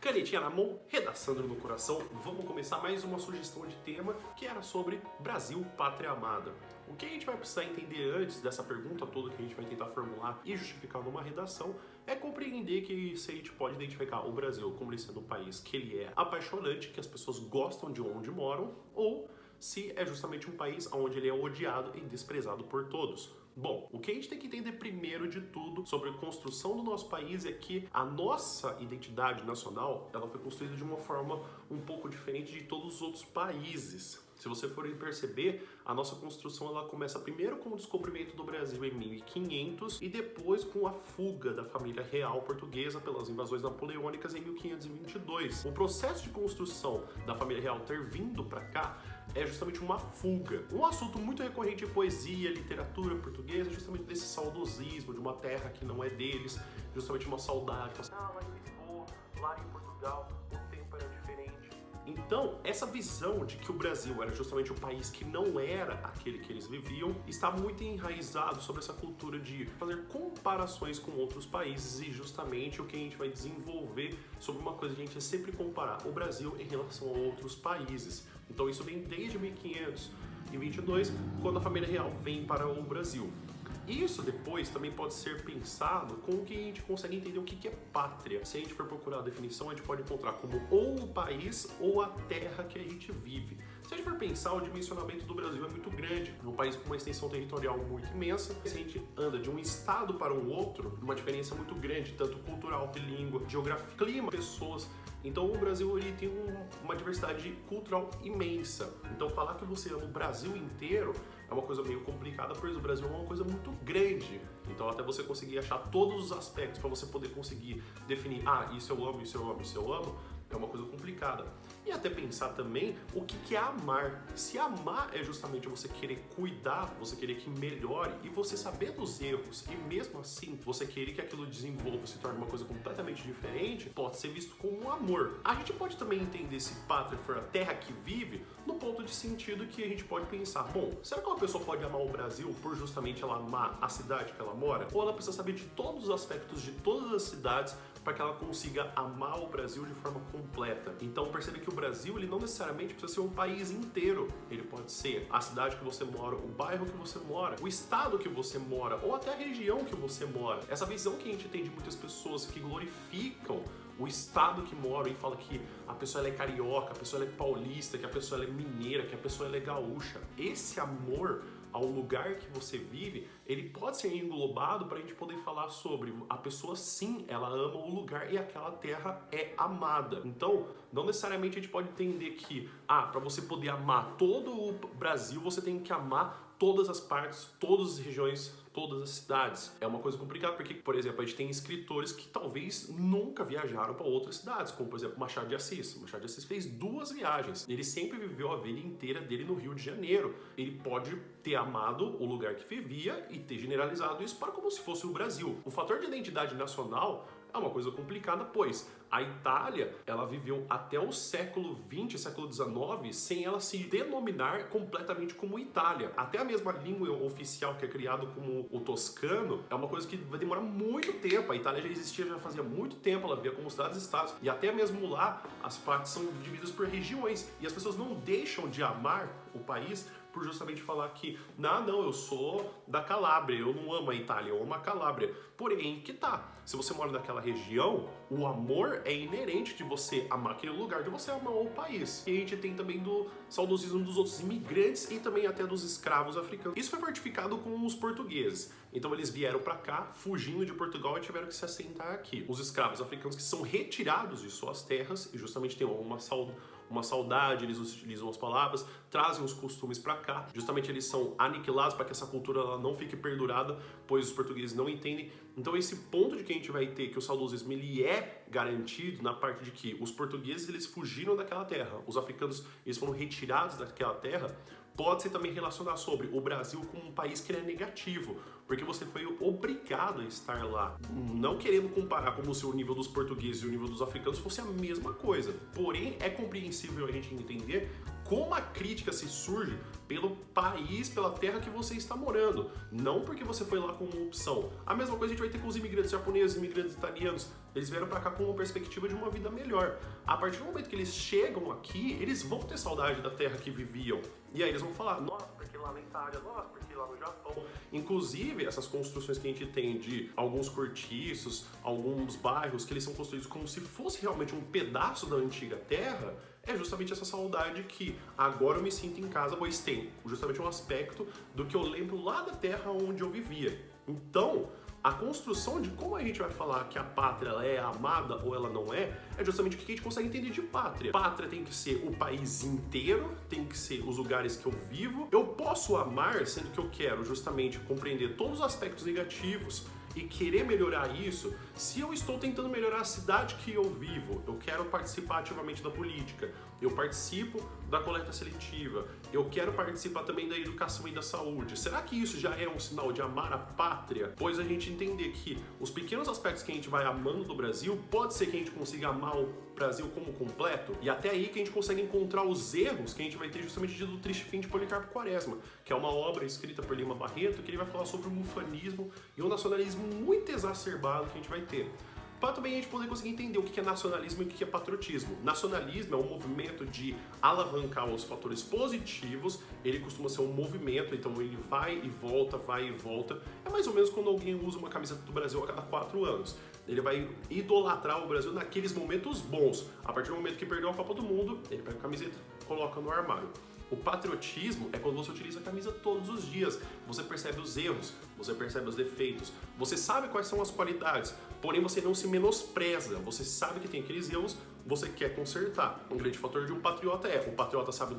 Canetinha na mão, redação no coração, vamos começar mais uma sugestão de tema que era sobre Brasil, Pátria Amada. O que a gente vai precisar entender antes dessa pergunta toda que a gente vai tentar formular e justificar numa redação é compreender que se a gente pode identificar o Brasil como ele sendo um país que ele é apaixonante, que as pessoas gostam de onde moram, ou se é justamente um país onde ele é odiado e desprezado por todos. Bom, o que a gente tem que entender primeiro de tudo sobre a construção do nosso país é que a nossa identidade nacional, ela foi construída de uma forma um pouco diferente de todos os outros países. Se você for perceber, a nossa construção ela começa primeiro com o descobrimento do Brasil em 1500 e depois com a fuga da família real portuguesa pelas invasões napoleônicas em 1522. O processo de construção da família real ter vindo para cá é justamente uma fuga. Um assunto muito recorrente em poesia, literatura portuguesa, é justamente desse saudosismo de uma terra que não é deles, justamente uma saudade. Lá em Lisboa, lá em Portugal, o tempo era diferente. Então, essa visão de que o Brasil era justamente um país que não era aquele que eles viviam, está muito enraizado sobre essa cultura de fazer comparações com outros países e justamente o que a gente vai desenvolver sobre uma coisa que a gente é sempre comparar o Brasil em relação a outros países. Então isso vem desde 1522, quando a família real vem para o Brasil. Isso depois também pode ser pensado com o que a gente consegue entender o que é pátria. Se a gente for procurar a definição, a gente pode encontrar como ou o país ou a terra que a gente vive. Se a gente for pensar, o dimensionamento do Brasil é muito grande. É um país com uma extensão territorial muito imensa. Se a gente anda de um estado para o outro, uma diferença muito grande, tanto cultural, de língua, geografia, clima, pessoas. Então o Brasil ele tem uma diversidade cultural imensa. Então falar que você ama o Brasil inteiro é uma coisa meio complicada, pois o Brasil é uma coisa muito grande. Então até você conseguir achar todos os aspectos para você poder conseguir definir, isso eu amo, isso eu amo, isso eu amo, é uma coisa complicada. E até pensar também o que é amar. Se amar é justamente você querer cuidar, você querer que melhore e você saber dos erros e mesmo assim você querer que aquilo desenvolva, se torne uma coisa completamente diferente, pode ser visto como um amor. A gente pode também entender se pátria for a terra que vive no ponto de sentido que a gente pode pensar, bom, será que uma pessoa pode amar o Brasil por justamente ela amar a cidade que ela mora? Ou ela precisa saber de todos os aspectos de todas as cidades para que ela consiga amar o Brasil de forma completa? Então percebe que o Brasil ele não necessariamente precisa ser um país inteiro. Ele pode ser a cidade que você mora, o bairro que você mora, o estado que você mora ou até a região que você mora. Essa visão que a gente tem de muitas pessoas que glorificam o estado que mora e fala que a pessoa ela é carioca, a pessoa ela é paulista, que a pessoa ela é mineira, que a pessoa ela é gaúcha. Esse amor ao lugar que você vive, ele pode ser englobado para a gente poder falar sobre a pessoa sim, ela ama o lugar e aquela terra é amada. Então, não necessariamente a gente pode entender que, para você poder amar todo o Brasil, você tem que amar todas as partes, todas as regiões, todas as cidades. É uma coisa complicada porque, por exemplo, a gente tem escritores que talvez nunca viajaram para outras cidades, como por exemplo Machado de Assis. Machado de Assis fez 2 viagens. Ele sempre viveu a vida inteira dele no Rio de Janeiro. Ele pode ter amado o lugar que vivia e ter generalizado isso para como se fosse o Brasil. O fator de identidade nacional é uma coisa complicada, pois a Itália, ela viveu até o século XX, século XIX, sem ela se denominar completamente como Itália. Até a mesma língua oficial que é criada como o toscano, é uma coisa que vai demorar muito tempo. A Itália já existia, já fazia muito tempo, ela vivia como cidades-estados. E até mesmo lá, as partes são divididas por regiões. E as pessoas não deixam de amar o país por justamente falar que, não, eu sou da Calábria, eu não amo a Itália, eu amo a Calábria. Porém, que tá, se você mora naquela região, o amor é inerente de você amar aquele lugar, de você amar o país. E a gente tem também do saudosismo dos outros imigrantes e também até dos escravos africanos. Isso foi fortificado com os portugueses. Então eles vieram para cá, fugindo de Portugal e tiveram que se assentar aqui. Os escravos africanos que são retirados de suas terras e justamente tem uma saudade, eles utilizam as palavras, trazem os costumes para cá. Justamente eles são aniquilados para que essa cultura ela não fique perdurada, pois os portugueses não entendem. Então esse ponto de que a gente vai ter que o saudosismo ele é garantido na parte de que os portugueses eles fugiram daquela terra, os africanos eles foram retirados daquela terra Pode-se também relacionar sobre o Brasil como um país que é negativo, porque você foi obrigado a estar lá. Não querendo comparar como se o nível dos portugueses e o nível dos africanos fosse a mesma coisa. Porém, é compreensível a gente entender como a crítica se surge pelo país, pela terra que você está morando, não porque você foi lá com uma opção. A mesma coisa a gente vai ter com os imigrantes japoneses, imigrantes italianos. Eles vieram para cá com uma perspectiva de uma vida melhor. A partir do momento que eles chegam aqui, eles vão ter saudade da terra que viviam. E aí eles vão falar, nossa, porque lá na Itália, nossa, porque lá no Japão. Inclusive, essas construções que a gente tem de alguns cortiços, alguns bairros que eles são construídos como se fosse realmente um pedaço da antiga terra, é justamente essa saudade que agora eu me sinto em casa, pois tem justamente um aspecto do que eu lembro lá da terra onde eu vivia. Então, a construção de como a gente vai falar que a pátria ela é amada ou ela não é justamente o que a gente consegue entender de pátria. Pátria tem que ser o país inteiro, tem que ser os lugares que eu vivo. Eu posso amar, sendo que eu quero justamente compreender todos os aspectos negativos e querer melhorar isso. Se eu estou tentando melhorar a cidade que eu vivo, eu quero participar ativamente da política, eu participo da coleta seletiva, eu quero participar também da educação e da saúde. Será que isso já é um sinal de amar a pátria? Pois a gente entender que os pequenos aspectos que a gente vai amando do Brasil, pode ser que a gente consiga amar o Brasil como completo, e até aí que a gente consegue encontrar os erros que a gente vai ter justamente do Triste Fim de Policarpo Quaresma, que é uma obra escrita por Lima Barreto, que ele vai falar sobre o ufanismo e o nacionalismo muito exacerbado que a gente vai ter. Para também a gente poder conseguir entender o que é nacionalismo e o que é patriotismo. Nacionalismo é um movimento de alavancar os fatores positivos, ele costuma ser um movimento, então ele vai e volta. É mais ou menos quando alguém usa uma camiseta do Brasil a cada 4 anos. Ele vai idolatrar o Brasil naqueles momentos bons. A partir do momento que perdeu a Copa do Mundo, ele pega a camiseta, coloca no armário. O patriotismo é quando você utiliza a camisa todos os dias. Você percebe os erros, você percebe os defeitos, você sabe quais são as qualidades, porém você não se menospreza. Você sabe que tem aqueles erros, você quer consertar. Um grande fator de um patriota o patriota sabe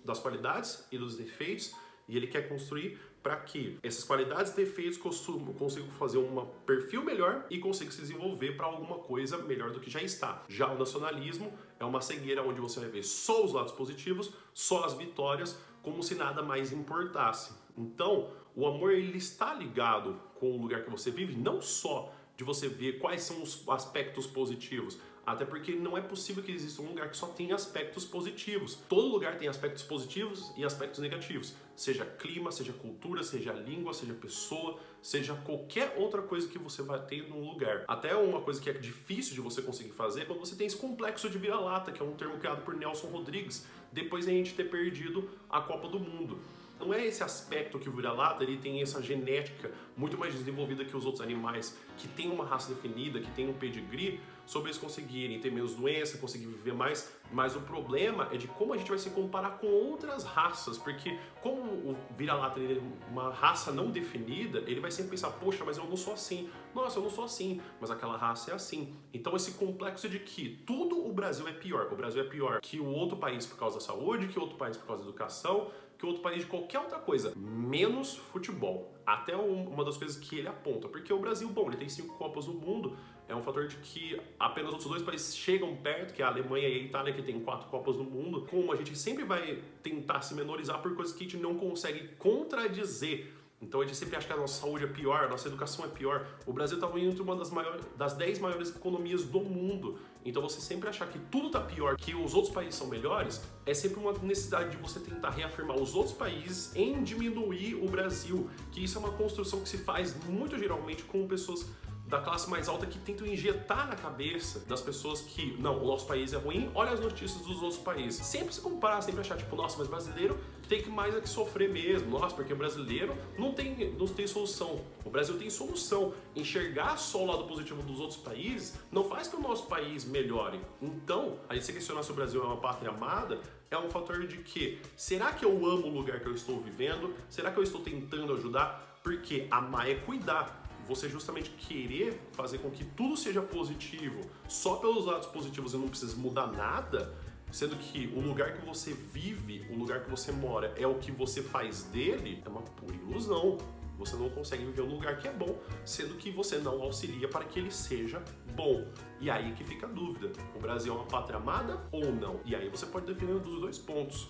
das qualidades e dos defeitos, e ele quer construir para que essas qualidades e defeitos consigam fazer um perfil melhor e consigam se desenvolver para alguma coisa melhor do que já está. Já o nacionalismo é uma cegueira onde você vai ver só os lados positivos, só as vitórias, como se nada mais importasse. Então, o amor ele está ligado com o lugar que você vive, não só de você ver quais são os aspectos positivos, até porque não é possível que exista um lugar que só tenha aspectos positivos. Todo lugar tem aspectos positivos e aspectos negativos. Seja clima, seja cultura, seja língua, seja pessoa, seja qualquer outra coisa que você vai ter num lugar. Até uma coisa que é difícil de você conseguir fazer é quando você tem esse complexo de vira-lata, que é um termo criado por Nelson Rodrigues, depois de a gente ter perdido a Copa do Mundo. Não é esse aspecto que o vira-lata ele tem essa genética muito mais desenvolvida que os outros animais, que tem uma raça definida, que tem um pedigree, sobre eles conseguirem ter menos doença, conseguir viver mais. Mas o problema é de como a gente vai se comparar com outras raças, porque como o vira-lata é uma raça não definida, ele vai sempre pensar, poxa, mas eu não sou assim. Nossa, eu não sou assim, mas aquela raça é assim. Então esse complexo de que tudo o Brasil é pior. O Brasil é pior que o outro país por causa da saúde, que o outro país por causa da educação, que outro país de qualquer outra coisa, menos futebol. Até uma das coisas que ele aponta, porque o Brasil, bom, ele tem 5 Copas do Mundo, é um fator de que apenas outros 2 países chegam perto, que é a Alemanha e a Itália, que tem 4 Copas do Mundo. Como a gente sempre vai tentar se menorizar por coisas que a gente não consegue contradizer. Então a gente sempre acha que a nossa saúde é pior, a nossa educação é pior. O Brasil está entre uma das 10 maiores economias do mundo. Então você sempre achar que tudo está pior, que os outros países são melhores, é sempre uma necessidade de você tentar reafirmar os outros países em diminuir o Brasil. Que isso é uma construção que se faz muito geralmente com pessoas da classe mais alta que tentam injetar na cabeça das pessoas que, não, o nosso país é ruim, olha as notícias dos outros países. Sempre se comparar, sempre achar, tipo, nossa, mas brasileiro tem que mais é que sofrer mesmo. Nossa, porque o brasileiro não tem solução. O Brasil tem solução. Enxergar só o lado positivo dos outros países não faz que o nosso país melhore. Então, a gente se questionar se o Brasil é uma pátria amada, é um fator de que, será que eu amo o lugar que eu estou vivendo? Será que eu estou tentando ajudar? Porque amar é cuidar. Você justamente querer fazer com que tudo seja positivo só pelos lados positivos e não precisa mudar nada, sendo que o lugar que você vive, o lugar que você mora é o que você faz dele, é uma pura ilusão. Você não consegue viver um lugar que é bom, sendo que você não auxilia para que ele seja bom. E aí que fica a dúvida, o Brasil é uma pátria amada ou não? E aí você pode definir um dos 2 pontos.